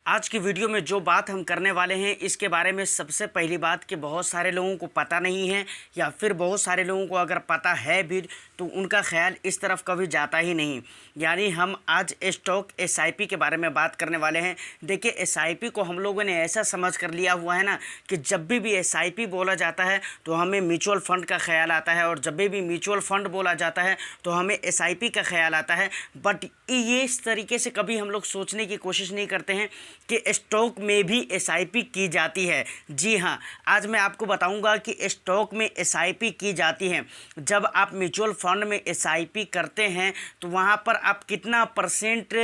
आज की वीडियो में जो बात हम करने वाले हैं इसके बारे में सबसे पहली बात कि बहुत सारे लोगों को पता नहीं है या फिर बहुत सारे लोगों को अगर पता है भी तो उनका ख्याल इस तरफ कभी जाता ही नहीं। यानी हम आज स्टॉक एसआईपी के बारे में बात करने वाले हैं। देखिए, एसआईपी को हम लोगों ने ऐसा समझ कर लिया हुआ है ना कि जब भी एसआईपी बोला जाता है तो हमें म्यूचुअल फंड का ख्याल आता है, और जब भी म्यूचुअल फंड बोला जाता है तो हमें एसआईपी का ख्याल आता है। बट ये इस तरीके से कभी हम लोग सोचने की कोशिश नहीं करते हैं कि स्टॉक में भी एसआईपी की जाती है। जी हाँ, आज मैं आपको बताऊंगा कि स्टॉक में एसआईपी की जाती है। जब आप म्यूचुअल फंड में एसआईपी करते हैं तो वहाँ पर आप कितना परसेंट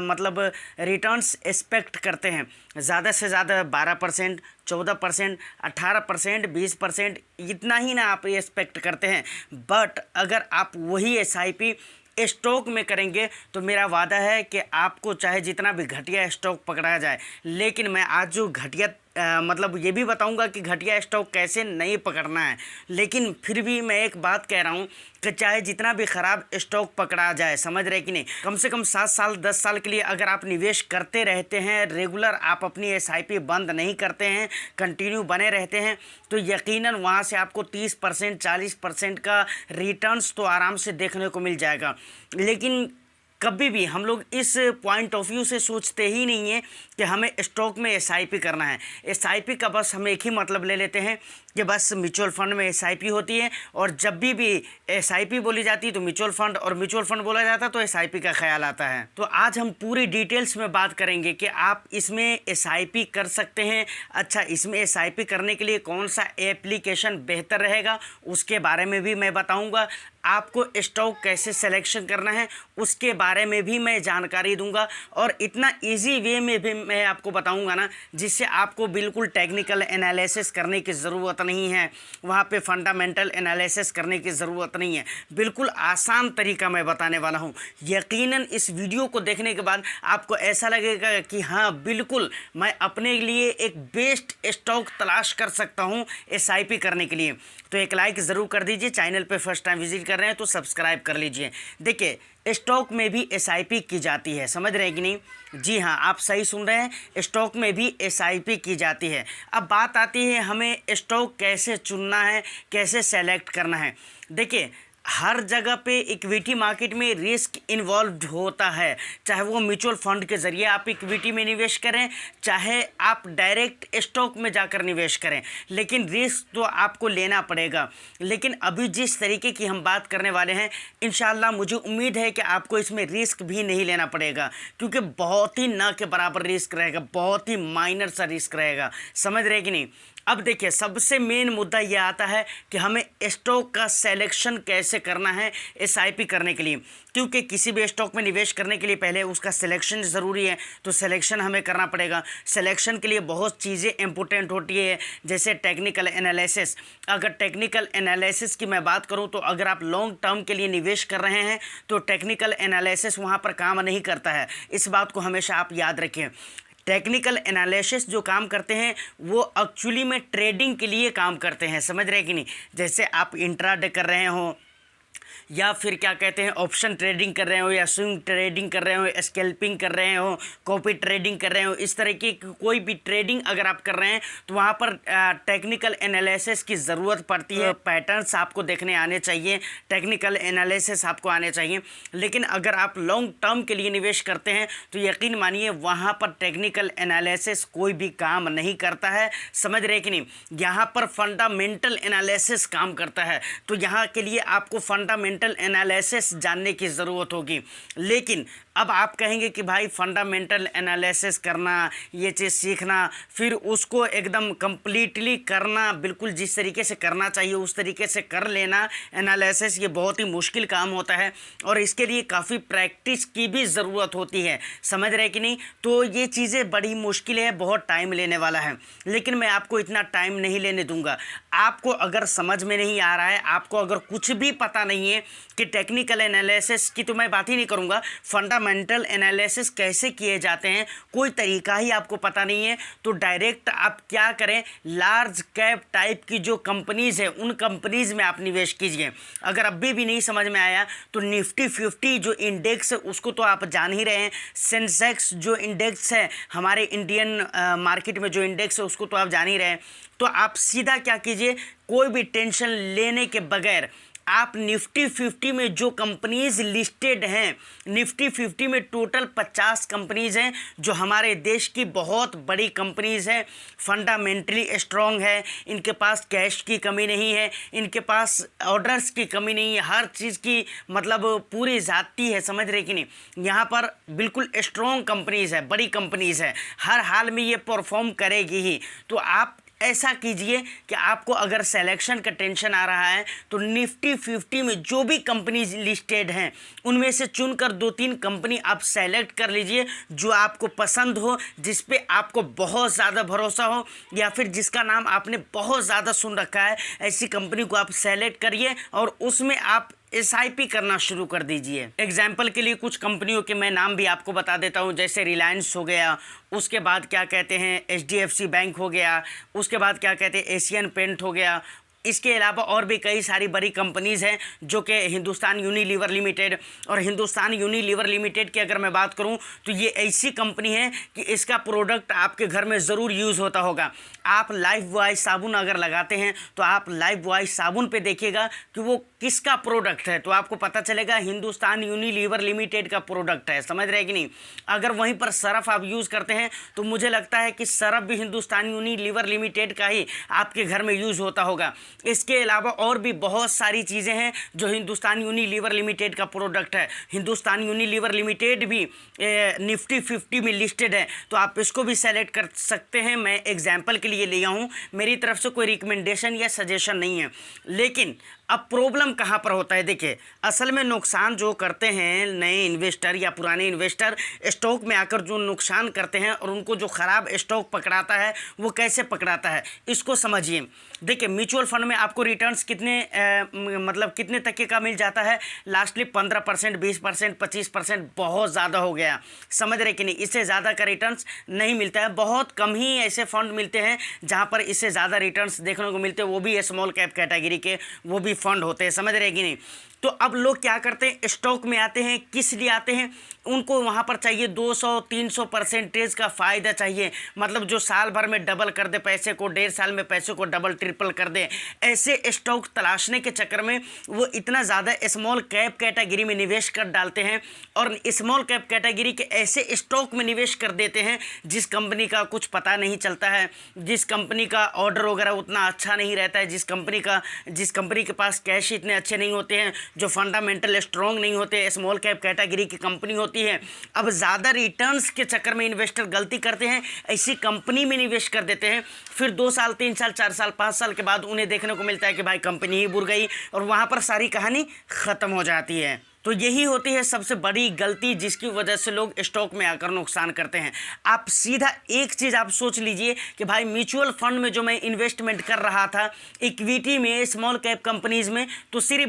मतलब रिटर्न्स एक्सपेक्ट करते हैं। ज़्यादा से ज़्यादा 12%, 14%, 18%, 20%, इतना ही ना आप एक्सपेक्ट करते हैं। बट अगर आप वही एसआईपी स्टॉक में करेंगे तो मेरा वादा है कि आपको चाहे जितना भी घटिया स्टॉक पकड़ा जाए, लेकिन मैं आज जो घटिया मतलब ये भी बताऊंगा कि घटिया स्टॉक कैसे नहीं पकड़ना है। लेकिन फिर भी मैं एक बात कह रहा हूँ कि चाहे जितना भी ख़राब स्टॉक पकड़ा जाए, समझ रहे कि नहीं, कम से कम 7 साल 10 साल के लिए अगर आप निवेश करते रहते हैं, रेगुलर आप अपनी एसआईपी बंद नहीं करते हैं, कंटिन्यू बने रहते हैं, तो यकीनन वहाँ से आपको 30% 40% का रिटर्न्स तो आराम से देखने को मिल जाएगा। लेकिन कभी भी हम लोग इस पॉइंट ऑफ व्यू से सोचते ही नहीं है कि हमें स्टॉक में एसआईपी करना है। एसआईपी का बस हम एक ही मतलब ले लेते हैं कि बस म्यूचुअल फंड में एसआईपी होती है, और जब भी एसआईपी बोली जाती है तो म्यूचुअल फंड, और म्यूचुअल फंड बोला जाता है तो एसआईपी का ख्याल आता है। तो आज हम पूरी डिटेल्स में बात करेंगे कि आप इसमें एसआईपी कर सकते हैं। अच्छा, इसमें एसआईपी करने के लिए कौन सा एप्लीकेशन बेहतर रहेगा उसके बारे में भी मैं बताऊँगा। आपको स्टॉक कैसे सिलेक्शन करना है उसके बारे में भी मैं जानकारी दूंगा, और इतना इजी वे में भी मैं आपको बताऊंगा ना जिससे आपको बिल्कुल टेक्निकल एनालिसिस करने की ज़रूरत नहीं है, वहाँ पे फंडामेंटल एनालिसिस करने की ज़रूरत नहीं है। बिल्कुल आसान तरीका मैं बताने वाला हूँ। यकीनन इस वीडियो को देखने के बाद आपको ऐसा लगेगा कि हाँ बिल्कुल मैं अपने लिए एक बेस्ट स्टॉक तलाश कर सकता हूँ एसआईपी करने के लिए। तो एक लाइक ज़रूर कर दीजिए, चैनल पे फर्स्ट टाइम विजिट कर रहे हैं तो सब्सक्राइब कर लीजिए। देखिए, स्टॉक में भी एसआईपी की जाती है, समझ रहे हैं कि नहीं? जी हाँ, आप सही सुन रहे हैं, स्टॉक में भी एसआईपी की जाती है। अब बात आती है हमें स्टॉक कैसे चुनना है, कैसे सेलेक्ट करना है। देखिए, हर जगह पे इक्विटी मार्केट में रिस्क इन्वॉल्व होता है, चाहे वो म्यूचुअल फंड के ज़रिए आप इक्विटी में निवेश करें, चाहे आप डायरेक्ट स्टॉक में जाकर निवेश करें, लेकिन रिस्क तो आपको लेना पड़ेगा। लेकिन अभी जिस तरीके की हम बात करने वाले हैं, इंशाल्लाह मुझे उम्मीद है कि आपको इसमें रिस्क भी नहीं लेना पड़ेगा, क्योंकि बहुत ही ना के बराबर रिस्क रहेगा, बहुत ही माइनर सा रिस्क रहेगा, समझ रहे कि नहीं? अब देखिए, सबसे मेन मुद्दा ये आता है कि हमें स्टॉक का सिलेक्शन कैसे करना है एसआईपी करने के लिए, क्योंकि किसी भी स्टॉक में निवेश करने के लिए पहले उसका सिलेक्शन ज़रूरी है, तो सिलेक्शन हमें करना पड़ेगा। सिलेक्शन के लिए बहुत चीज़ें इंपॉर्टेंट होती है, जैसे टेक्निकल एनालिसिस। अगर टेक्निकल एनालिसिस की मैं बात करूँ तो अगर आप लॉन्ग टर्म के लिए निवेश कर रहे हैं तो टेक्निकल एनालिसिस वहाँ पर काम नहीं करता है। इस बात को हमेशा आप याद रखें। टेक्निकल एनालिसिस जो काम करते हैं वो एक्चुअली में ट्रेडिंग के लिए काम करते हैं, समझ रहे हैं कि नहीं? जैसे आप इंट्राडे कर रहे हो, या फिर क्या कहते हैं ऑप्शन ट्रेडिंग कर रहे हो, या स्विंग ट्रेडिंग कर रहे हो, स्कैल्पिंग कर रहे हो, कॉपी ट्रेडिंग कर रहे हो, इस तरह की कोई भी ट्रेडिंग अगर आप कर रहे हैं तो वहाँ पर टेक्निकल एनालिसिस की ज़रूरत पड़ती है। पैटर्न्स आपको देखने आने चाहिए, टेक्निकल एनालिसिस आपको आने चाहिए। लेकिन अगर आप लॉन्ग टर्म के लिए निवेश करते हैं तो यकीन मानिए वहाँ पर टेक्निकल एनालिसिस कोई भी काम नहीं करता है, समझ रहे कि नहीं? यहाँ पर फंडामेंटल एनालिसिस काम करता है, तो यहाँ के लिए आपको फंडामेंटल एनालिसिस जानने की ज़रूरत होगी। लेकिन अब आप कहेंगे कि भाई फंडामेंटल एनालिसिस करना, ये चीज़ सीखना, फिर उसको एकदम कंप्लीटली करना, बिल्कुल जिस तरीके से करना चाहिए उस तरीके से कर लेना एनालिसिस, ये बहुत ही मुश्किल काम होता है, और इसके लिए काफ़ी प्रैक्टिस की भी ज़रूरत होती है, समझ रहे कि नहीं? तो ये चीज़ें बड़ी मुश्किल है, बहुत टाइम लेने वाला है, लेकिन मैं आपको इतना टाइम नहीं लेने दूंगा। आपको अगर समझ में नहीं आ रहा है, आपको अगर कुछ भी पता नहीं है कि टेक्निकल एनालिसिस की तो मैं बात ही नहीं करूँगा, फंडामेंटल एनालिसिस कैसे किए जाते हैं कोई तरीका ही आपको पता नहीं है, तो डायरेक्ट आप क्या करें, लार्ज कैप टाइप की जो कंपनीज़ है उन कंपनीज़ में आप निवेश कीजिए। अगर अभी भी नहीं समझ में आया तो निफ्टी 50 जो इंडेक्स है उसको तो आप जान ही रहे हैं, सेंसेक्स जो इंडेक्स है हमारे इंडियन मार्केट में जो इंडेक्स है उसको तो आप जान ही रहे हैं। तो आप सीधा क्या कीजिए, कोई भी टेंशन लेने के बगैर आप निफ्टी 50 में जो कंपनीज लिस्टेड हैं, निफ्टी 50 में टोटल 50 कंपनीज हैं जो हमारे देश की बहुत बड़ी कंपनीज हैं, फंडामेंटली स्ट्रॉन्ग है, इनके पास कैश की कमी नहीं है, इनके पास ऑर्डर्स की कमी नहीं है, हर चीज़ की मतलब पूरी जाती है, समझ रहे कि नहीं। यहाँ पर बिल्कुल स्ट्रॉन्ग कंपनीज है, बड़ी कंपनीज है, हर हाल में ये परफॉर्म करेगी ही। तो आप ऐसा कीजिए कि आपको अगर सिलेक्शन का टेंशन आ रहा है तो निफ्टी 50 में जो भी कंपनीज लिस्टेड हैं उनमें से चुनकर 2-3 कंपनी आप सेलेक्ट कर लीजिए जो आपको पसंद हो, जिस पे आपको बहुत ज़्यादा भरोसा हो या फिर जिसका नाम आपने बहुत ज़्यादा सुन रखा है, ऐसी कंपनी को आप सेलेक्ट करिए और उसमें आप SIP करना शुरू कर दीजिए। एग्जाम्पल के लिए कुछ कंपनियों के मैं नाम भी आपको बता देता हूँ, जैसे रिलायंस हो गया, उसके बाद क्या कहते हैं HDFC बैंक हो गया, उसके बाद क्या कहते हैं एशियन पेंट हो गया, इसके अलावा और भी कई सारी बड़ी कंपनीज़ हैं जो कि हिंदुस्तान यूनिलीवर लिमिटेड, और हिंदुस्तान यूनिलीवर लिमिटेड की अगर मैं बात करूं तो ये ऐसी कंपनी है कि इसका प्रोडक्ट आपके घर में ज़रूर यूज़ होता होगा। आप लाइफ बॉय साबुन अगर लगाते हैं तो आप लाइफ बॉय साबुन पे देखिएगा कि वो किसका प्रोडक्ट है, तो आपको पता चलेगा हिंदुस्तान यूनिलीवर लिमिटेड का प्रोडक्ट है, समझ रहे कि नहीं। अगर वहीं पर सरफ आप यूज़ करते हैं तो मुझे लगता है कि सरफ भी हिंदुस्तान यूनिलीवर लिमिटेड का ही आपके घर में यूज़ होता होगा। इसके अलावा और भी बहुत सारी चीज़ें हैं जो हिंदुस्तान यूनिलीवर लिमिटेड का प्रोडक्ट है। हिंदुस्तान यूनिलीवर लिमिटेड भी निफ्टी 50 में लिस्टेड है, तो आप इसको भी सेलेक्ट कर सकते हैं। मैं एग्जांपल के लिए लिया हूँ, मेरी तरफ से कोई रिकमेंडेशन या सजेशन नहीं है। लेकिन अब प्रॉब्लम कहाँ पर होता है, देखिए असल में नुकसान जो करते हैं नए इन्वेस्टर या पुराने इन्वेस्टर, स्टॉक में आकर जो नुकसान करते हैं और उनको जो ख़राब स्टॉक पकड़ाता है वो कैसे पकड़ाता है इसको समझिए। देखिए म्यूचुअल फंड में आपको रिटर्न्स कितने मतलब कितने तक का मिल जाता है, लास्टली 15%, 20%, 25%, बहुत ज़्यादा हो गया, समझ रहे कि नहीं। इससे ज़्यादा का रिटर्न्स नहीं मिलता है, बहुत कम ही ऐसे फंड मिलते हैं जहाँ पर इससे ज़्यादा रिटर्न्स देखने को मिलते हैं, वो भी स्मॉल कैप कैटेगरी के वो भी फंड होते हैं, समझ रहे कि नहीं। तो अब लोग क्या करते हैं, स्टॉक में आते हैं, किस लिए आते हैं, उनको वहाँ पर चाहिए 200-300% का फ़ायदा चाहिए, मतलब जो साल भर में डबल कर दे पैसे को, 1.5 साल में पैसे को डबल ट्रिपल कर दे। ऐसे स्टॉक तलाशने के चक्कर में वो इतना ज़्यादा स्मॉल कैप कैटेगरी में निवेश कर डालते हैं और स्मॉल कैप कैटेगरी के ऐसे स्टॉक में निवेश कर देते हैं जिस कंपनी का कुछ पता नहीं चलता है, जिस कंपनी का ऑर्डर वगैरह उतना अच्छा नहीं रहता है, जिस कंपनी के पास कैश इतने अच्छे नहीं होते हैं, जो फंडामेंटल स्ट्रॉन्ग नहीं होते, स्मॉल कैप कैटेगरी की कंपनी होती है। अब ज़्यादा रिटर्न्स के चक्कर में इन्वेस्टर गलती करते हैं, ऐसी कंपनी में निवेश कर देते हैं, फिर 2 साल 3 साल 4 साल 5 साल के बाद उन्हें देखने को मिलता है कि भाई कंपनी ही बुर गई और वहाँ पर सारी कहानी ख़त्म हो जाती है। तो यही होती है सबसे बड़ी गलती जिसकी वजह से लोग स्टॉक में आकर नुकसान करते हैं। आप सीधा एक चीज़ आप सोच लीजिए कि भाई म्यूचुअल फंड में जो मैं इन्वेस्टमेंट कर रहा था इक्विटी में, स्मॉल कैप कंपनीज़ में, तो सिर्फ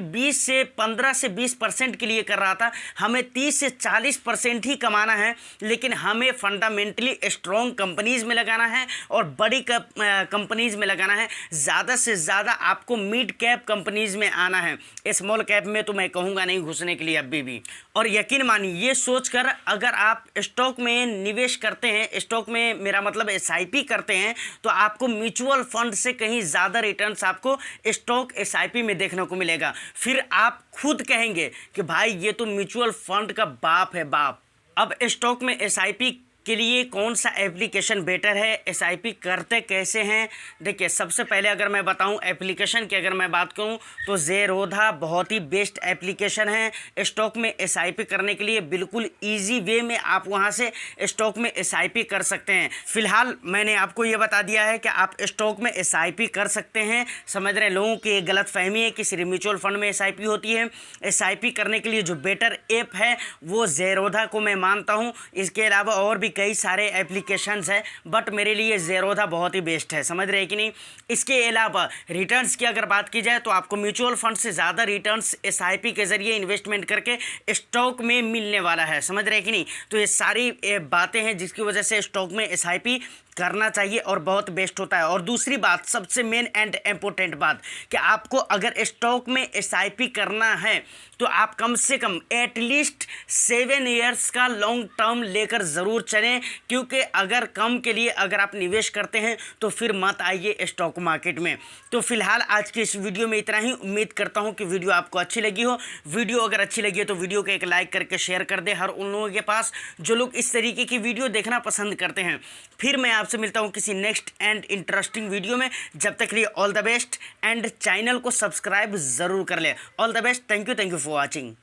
15 से 20% के लिए कर रहा था। हमें 30 से 40% ही कमाना है, लेकिन हमें फंडामेंटली स्ट्रॉन्ग कंपनीज़ में लगाना है और बड़ी कंपनीज़ में लगाना है। ज़्यादा से ज़्यादा आपको मिड कैप कंपनीज़ में आना है, स्मॉल कैप में तो मैं कहूँगा नहीं घुसने लिए अभी भी। और यकीन मानिए ये सोचकर अगर आप स्टॉक में निवेश करते हैं, स्टॉक में मेरा मतलब SIP करते हैं, तो आपको म्यूचुअल फंड से कहीं ज़्यादा रिटर्न्स आपको स्टॉक SIP में देखने को मिलेगा। फिर आप खुद कहेंगे कि भाई ये तो म्यूचुअल फंड का बाप है बाप। अब स्टॉक में SIP के लिए कौन सा एप्लीकेशन बेटर है, SIP करते कैसे हैं, देखिए सबसे पहले अगर मैं बताऊं एप्लीकेशन की अगर मैं बात करूं तो ज़ेरोधा बहुत ही बेस्ट एप्लीकेशन है स्टॉक में SIP करने के लिए। बिल्कुल इजी वे में आप वहां से स्टॉक में SIP कर सकते हैं। फिलहाल मैंने आपको ये बता दिया है कि आप स्टॉक में SIP कर सकते हैं। समझ रहे लोगों की एक गलत फहमी है कि सिर्फ म्यूचुअल फंड में SIP होती है। SIP करने के लिए जो बेटर ऐप है वो ज़ेरोधा को मैं मानता हूँ। इसके अलावा और भी कई सारे एप्लीकेशंस हैं, बट मेरे लिए ज़ेरोधा बहुत ही बेस्ट है, समझ रहे हैं कि नहीं। इसके अलावा रिटर्न्स की अगर बात की जाए तो आपको म्यूचुअल फंड से ज़्यादा रिटर्न्स एसआईपी के ज़रिए इन्वेस्टमेंट करके स्टॉक में मिलने वाला है, समझ रहे हैं कि नहीं। तो ये सारी बातें हैं जिसकी वजह से स्टॉक में एसआईपी करना चाहिए और बहुत बेस्ट होता है। और दूसरी बात, सबसे मेन एंड इम्पोर्टेंट बात, कि आपको अगर स्टॉक में एसआईपी करना है तो आप कम से कम एटलीस्ट 7 ईयर्स का लॉन्ग टर्म लेकर ज़रूर चलें, क्योंकि अगर कम के लिए अगर आप निवेश करते हैं तो फिर मत आइए स्टॉक मार्केट में। तो फिलहाल आज की इस वीडियो में इतना ही। उम्मीद करता हूं कि वीडियो आपको अच्छी लगी हो। वीडियो अगर अच्छी लगी है तो वीडियो को एक लाइक करके शेयर कर दे हर उन लोगों के पास जो लोग इस तरीके की वीडियो देखना पसंद करते हैं। फिर मैं आपसे मिलता हूं किसी नेक्स्ट एंड इंटरेस्टिंग वीडियो में। जब तक के लिए all the best, and channel को सब्सक्राइब ज़रूर कर ले। All the best, thank you for watching.